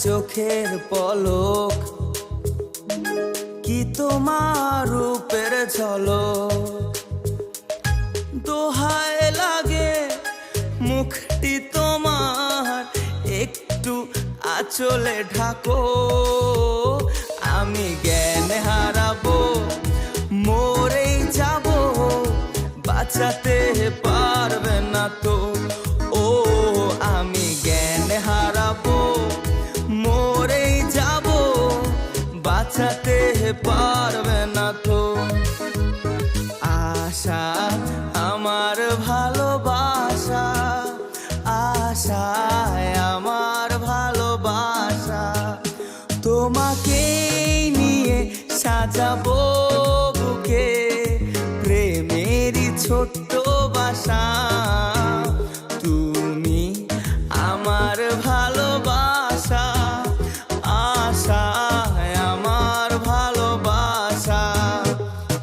চোখের পলক, কি তোমার রূপের ঝলক। দোহায় লাগে মুখটি তোমার, একটু আঁচলে ঢাকো। আমি জ্ঞান হারাবো, মরেই যাব, বাঁচাতে পারবে না তো। ও আমি জ্ঞান হারাবো, মরেই যাব, বাঁচাতে পারবে না তো। আশা আমার ভালোবাসা, আশায় আমার ভালোবাসা, তোমাকে নিয়ে সাজাবো বুকে প্রেমেরই ছোট্ট বাসা। তুমি আমার ভালোবাসা, আশায় আমার ভালোবাসা।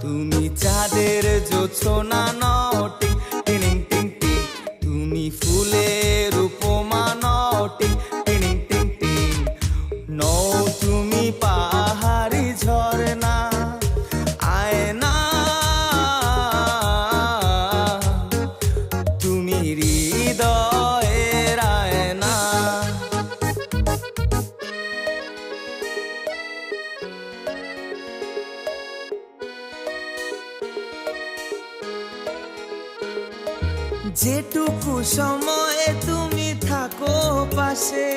তুমি চাঁদের জোছনা নও টিং টিং টিং টিং, তুমি ফুলের উপমা নও টিং টিং টিং টিং। নও তুমি পাহাড়ি ঝরনা, আয়না, তুমি হৃদয়ের আয়না। যেটুকু সময় তুমি থাকো পাশে,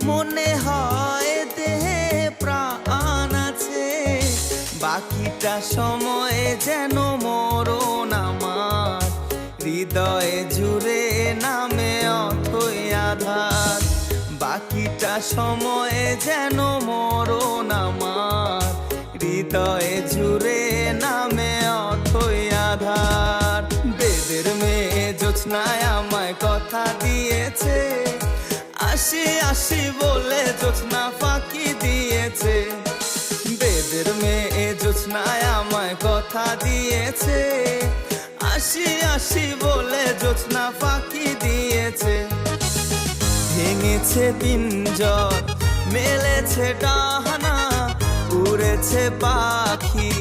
মনে হয় দেহে প্রাণ আছে। বাকিটা সময় যেন মরণ আমার, হৃদয়ে জুড়ে নামে অথই আধার। বাকিটা সময় যেন মরণ আমার, হৃদয়ে জুড়ে নামে অথই আধার। বেদের মেয়ে জোছনায় আমায় কথা দিয়েছে, আসি আসি বলে জোছনা ফাঁকি দিয়েছে। বেদের মেয়ে জোছনায় আমায় কথা দিয়েছে, আসি আসি বলে জোছনা ফাঁকি দিয়েছে। ভেঙেছে পিঞ্জর, মেলেছে ডানা, উড়েছে পাখি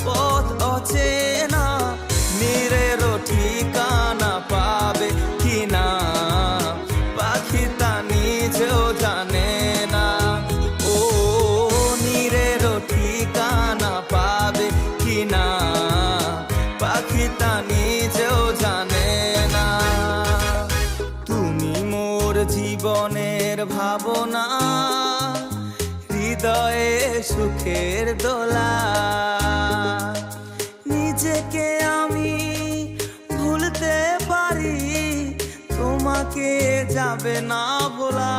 পথ অচেনা। নীরেরও ঠিকানা পাবে কিনা, পাখি তা নিজেও জানে না। ও নীরেরও ঠিকানা পাবে কিনা, পাখি তা নিজেও জানে না। তুমি মোর জীবনের ভাবনা, হৃদয়ে সুখের দোলা। নিজেকে আমি ভুলতে পারি, তোমাকে যাবে না ভোলা।